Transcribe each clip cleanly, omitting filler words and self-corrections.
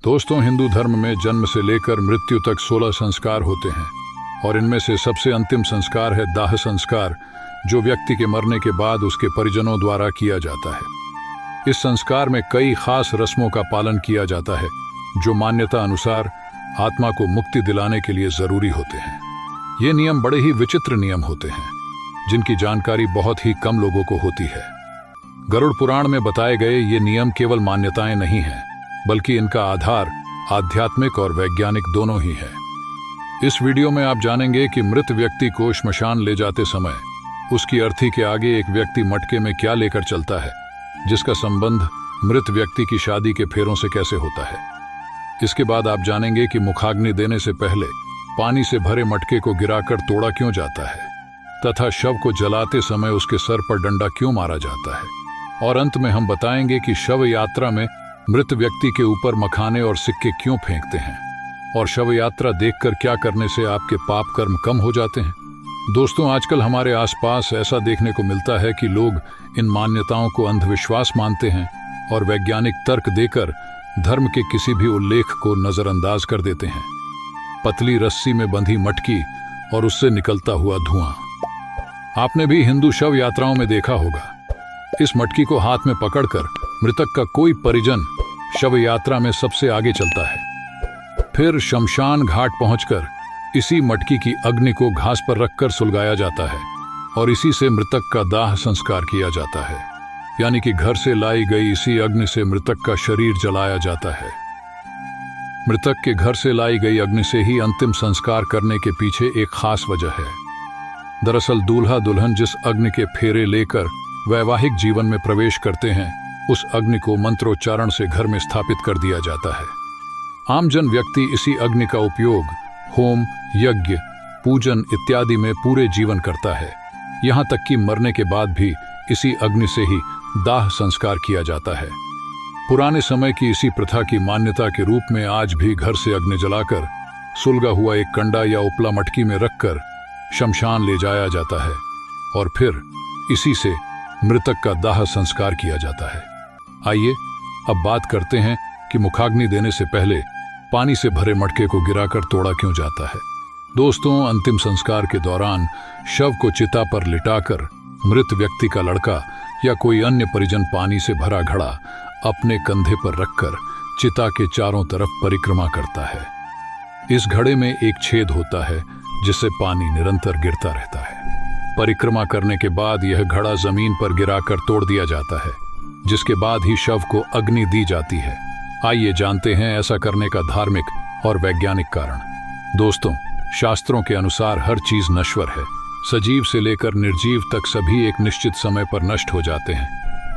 दोस्तों, हिंदू धर्म में जन्म से लेकर मृत्यु तक 16 संस्कार होते हैं और इनमें से सबसे अंतिम संस्कार है दाह संस्कार, जो व्यक्ति के मरने के बाद उसके परिजनों द्वारा किया जाता है। इस संस्कार में कई खास रस्मों का पालन किया जाता है जो मान्यता अनुसार आत्मा को मुक्ति दिलाने के लिए जरूरी होते हैं। ये नियम बड़े ही विचित्र नियम होते हैं जिनकी जानकारी बहुत ही कम लोगों को होती है। गरुड़ पुराण में बताए गए ये नियम केवल मान्यताएं नहीं हैं, बल्कि इनका आधार आध्यात्मिक और वैज्ञानिक दोनों ही है। इस वीडियो में आप जानेंगे कि मृत व्यक्ति को श्मशान ले जाते समय उसकी अर्थी के आगे एक व्यक्ति मटके में क्या लेकर चलता है, जिसका संबंध मृत व्यक्ति की शादी के फेरों से कैसे होता है। इसके बाद आप जानेंगे कि मुखाग्नि देने से पहले पानी से भरे मटके को गिराकर तोड़ा क्यों जाता है तथा शव को जलाते समय उसके सर पर डंडा क्यों मारा जाता है। और अंत में हम बताएंगे कि शव यात्रा में मृत व्यक्ति के ऊपर मखाने और सिक्के क्यों फेंकते हैं और शव यात्रा देखकर क्या करने से आपके पाप कर्म कम हो जाते हैं। दोस्तों, आजकल हमारे आसपास ऐसा देखने को मिलता है कि लोग इन मान्यताओं को अंधविश्वास मानते हैं और वैज्ञानिक तर्क देकर धर्म के किसी भी उल्लेख को नजरअंदाज कर देते हैं। पतली रस्सी में बंधी मटकी और उससे निकलता हुआ धुआं आपने भी हिंदू शव यात्राओं में देखा होगा। इस मटकी को हाथ में पकड़कर मृतक का कोई परिजन शव यात्रा में सबसे आगे चलता है। फिर शमशान घाट पहुंचकर इसी मटकी की अग्नि को घास पर रखकर सुलगाया जाता है और इसी से मृतक का दाह संस्कार किया जाता है, यानी कि घर से लाई गई इसी अग्नि से मृतक का शरीर जलाया जाता है। मृतक के घर से लाई गई अग्नि से ही अंतिम संस्कार करने के पीछे एक खास वजह है। दरअसल दूल्हा दुल्हन जिस अग्नि के फेरे लेकर वैवाहिक जीवन में प्रवेश करते हैं, उस अग्नि को मंत्रोच्चारण से घर में स्थापित कर दिया जाता है। आमजन व्यक्ति इसी अग्नि का उपयोग होम, यज्ञ, पूजन इत्यादि में पूरे जीवन करता है। यहाँ तक कि मरने के बाद भी इसी अग्नि से ही दाह संस्कार किया जाता है। पुराने समय की इसी प्रथा की मान्यता के रूप में आज भी घर से अग्नि जलाकर सुलगा हुआ एक कंडा या उपला मटकी में रखकर शमशान ले जाया जाता है और फिर इसी से मृतक का दाह संस्कार किया जाता है। आइए अब बात करते हैं कि मुखाग्नि देने से पहले पानी से भरे मटके को गिराकर तोड़ा क्यों जाता है। दोस्तों, अंतिम संस्कार के दौरान शव को चिता पर लिटाकर मृत व्यक्ति का लड़का या कोई अन्य परिजन पानी से भरा घड़ा अपने कंधे पर रखकर चिता के चारों तरफ परिक्रमा करता है। इस घड़े में एक छेद होता है जिससे पानी निरंतर गिरता रहता है। परिक्रमा करने के बाद यह घड़ा जमीन पर गिराकर तोड़ दिया जाता है, जिसके बाद ही शव को अग्नि दी जाती है। आइए जानते हैं ऐसा करने का धार्मिक और वैज्ञानिक कारण। दोस्तों, शास्त्रों के अनुसार हर चीज नश्वर है। सजीव से लेकर निर्जीव तक सभी एक निश्चित समय पर नष्ट हो जाते हैं।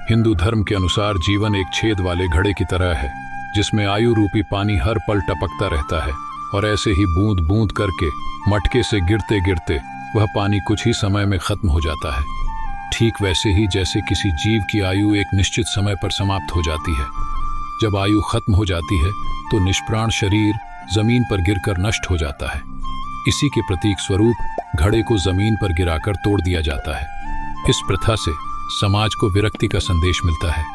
हिंदू धर्म के अनुसार जीवन एक छेद वाले घड़े की तरह है, जिसमें आयु रूपी पानी हर पल टपकता रहता है और ऐसे ही बूंद बूंद करके मटके से गिरते गिरते वह पानी कुछ ही समय में खत्म हो जाता है। ठीक वैसे ही जैसे किसी जीव की आयु एक निश्चित समय पर समाप्त हो जाती है। जब आयु खत्म हो जाती है तो निष्प्राण शरीर जमीन पर गिरकर नष्ट हो जाता है। इसी के प्रतीक स्वरूप घड़े को जमीन पर गिराकर तोड़ दिया जाता है। इस प्रथा से समाज को विरक्ति का संदेश मिलता है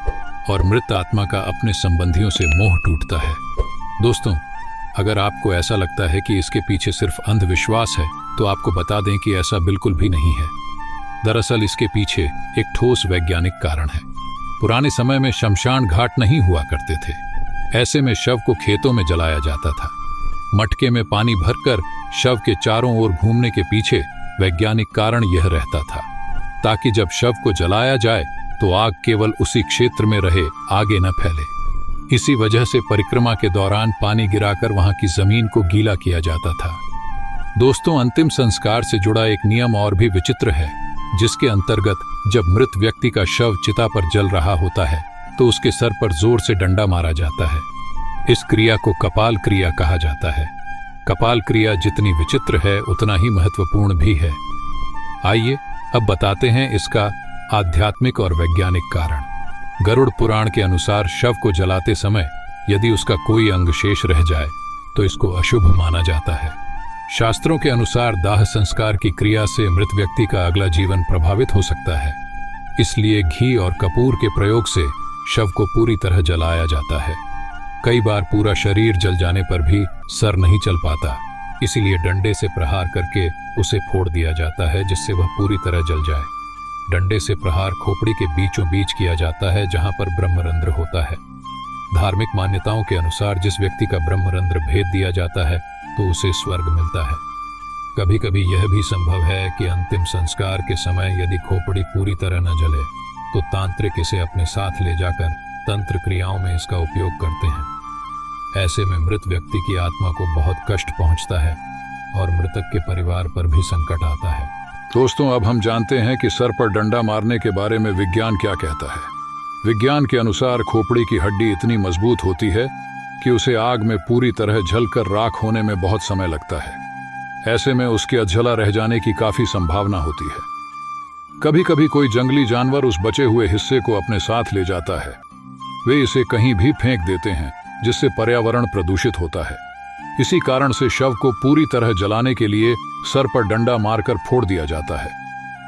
और मृत आत्मा का अपने संबंधियों से मोह टूटता है। दोस्तों, अगर आपको ऐसा लगता है कि इसके पीछे सिर्फ अंधविश्वास है, तो आपको बता दें कि ऐसा बिल्कुल भी नहीं है। दरअसल इसके पीछे एक ठोस वैज्ञानिक कारण है। पुराने समय में शमशान घाट नहीं हुआ करते थे। ऐसे में शव को खेतों में जलाया जाता था। मटके में पानी भरकर शव के चारों ओर घूमने के पीछे वैज्ञानिक कारण यह रहता था, ताकि जब शव को जलाया जाए तो आग केवल उसी क्षेत्र में रहे, आगे न फैले। इसी वजह से परिक्रमा के दौरान पानी गिराकर वहां की जमीन को गीला किया जाता था। दोस्तों, अंतिम संस्कार से जुड़ा एक नियम और भी विचित्र है, जिसके अंतर्गत जब मृत व्यक्ति का शव चिता पर जल रहा होता है तो उसके सर पर जोर से डंडा मारा जाता है। इस क्रिया को कपाल क्रिया कहा जाता है। कपाल क्रिया जितनी विचित्र है उतना ही महत्वपूर्ण भी है। आइए अब बताते हैं इसका आध्यात्मिक और वैज्ञानिक कारण। गरुड़ पुराण के अनुसार शव को जलाते समय यदि उसका कोई अंग शेष रह जाए तो इसको अशुभ माना जाता है। शास्त्रों के अनुसार दाह संस्कार की क्रिया से मृत व्यक्ति का अगला जीवन प्रभावित हो सकता है। इसलिए घी और कपूर के प्रयोग से शव को पूरी तरह जलाया जाता है। कई बार पूरा शरीर जल जाने पर भी सर नहीं चल पाता, इसीलिए डंडे से प्रहार करके उसे फोड़ दिया जाता है जिससे वह पूरी तरह जल जाए। डंडे से प्रहार खोपड़ी के बीचों बीच किया जाता है जहां पर ब्रह्मरंध्र होता है। धार्मिक मान्यताओं के अनुसार जिस व्यक्ति का ब्रह्मरंध्र भेद दिया जाता है तो उसे स्वर्ग मिलता है। कभी कभी यह भी संभव है कि अंतिम संस्कार के समय यदि खोपड़ी पूरी तरह न जले तो तांत्रिक इसे अपने साथ ले जाकर तंत्र क्रियाओं में इसका उपयोग करते हैं। ऐसे में मृत व्यक्ति की आत्मा को बहुत कष्ट पहुंचता है और मृतक के परिवार पर भी संकट आता है। दोस्तों, अब हम जानते हैं कि सर पर डंडा मारने के बारे में विज्ञान क्या कहता है। विज्ञान के अनुसार खोपड़ी की हड्डी इतनी मजबूत होती है कि उसे आग में पूरी तरह जलकर राख होने में बहुत समय लगता है। ऐसे में उसके अधजला रह जाने की काफी संभावना होती है। कभी कभी कोई जंगली जानवर उस बचे हुए हिस्से को अपने साथ ले जाता है। वे इसे कहीं भी फेंक देते हैं जिससे पर्यावरण प्रदूषित होता है। इसी कारण से शव को पूरी तरह जलाने के लिए सर पर डंडा मारकर फोड़ दिया जाता है।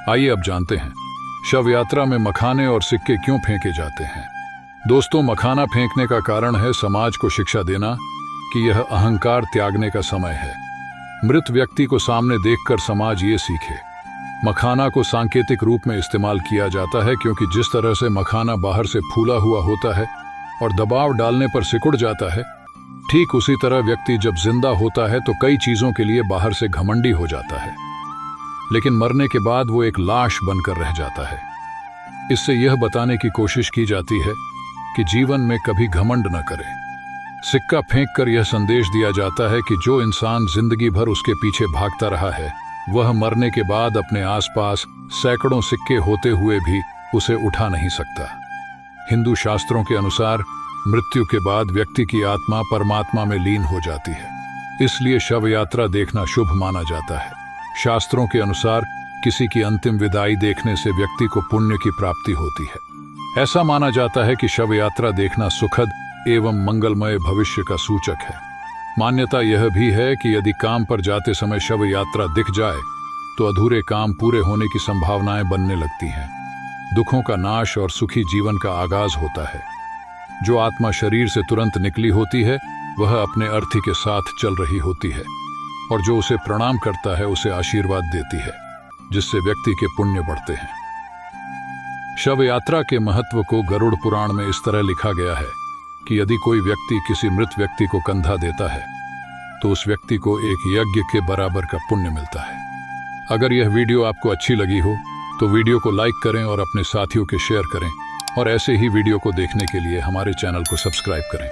आइए अब जानते हैं शव यात्रा में मखाने और सिक्के क्यों फेंके जाते हैं। दोस्तों, मखाना फेंकने का कारण है समाज को शिक्षा देना कि यह अहंकार त्यागने का समय है। मृत व्यक्ति को सामने देखकर समाज ये सीखे। मखाना को सांकेतिक रूप में इस्तेमाल किया जाता है क्योंकि जिस तरह से मखाना बाहर से फूला हुआ होता है और दबाव डालने पर सिकुड़ जाता है, ठीक उसी तरह व्यक्ति जब जिंदा होता है तो कई चीजों के लिए बाहर से घमंडी हो जाता है, लेकिन मरने के बाद वो एक लाश बनकर रह जाता है। इससे यह बताने की कोशिश की जाती है कि जीवन में कभी घमंड न करें। सिक्का फेंककर यह संदेश दिया जाता है कि जो इंसान जिंदगी भर उसके पीछे भागता रहा है वह मरने के बाद अपने आसपास सैकड़ों सिक्के होते हुए भी उसे उठा नहीं सकता। हिंदू शास्त्रों के अनुसार मृत्यु के बाद व्यक्ति की आत्मा परमात्मा में लीन हो जाती है, इसलिए शव यात्रा देखना शुभ माना जाता है। शास्त्रों के अनुसार किसी की अंतिम विदाई देखने से व्यक्ति को पुण्य की प्राप्ति होती है। ऐसा माना जाता है कि शव यात्रा देखना सुखद एवं मंगलमय भविष्य का सूचक है। मान्यता यह भी है कि यदि काम पर जाते समय शव यात्रा दिख जाए तो अधूरे काम पूरे होने की संभावनाएं बनने लगती हैं। दुखों का नाश और सुखी जीवन का आगाज होता है। जो आत्मा शरीर से तुरंत निकली होती है वह अपने अर्थी के साथ चल रही होती है और जो उसे प्रणाम करता है उसे आशीर्वाद देती है, जिससे व्यक्ति के पुण्य बढ़ते हैं। शव यात्रा के महत्व को गरुड़ पुराण में इस तरह लिखा गया है कि यदि कोई व्यक्ति किसी मृत व्यक्ति को कंधा देता है तो उस व्यक्ति को एक यज्ञ के बराबर का पुण्य मिलता है। अगर यह वीडियो आपको अच्छी लगी हो तो वीडियो को लाइक करें और अपने साथियों के शेयर करें और ऐसे ही वीडियो को देखने के लिए हमारे चैनल को सब्सक्राइब करें।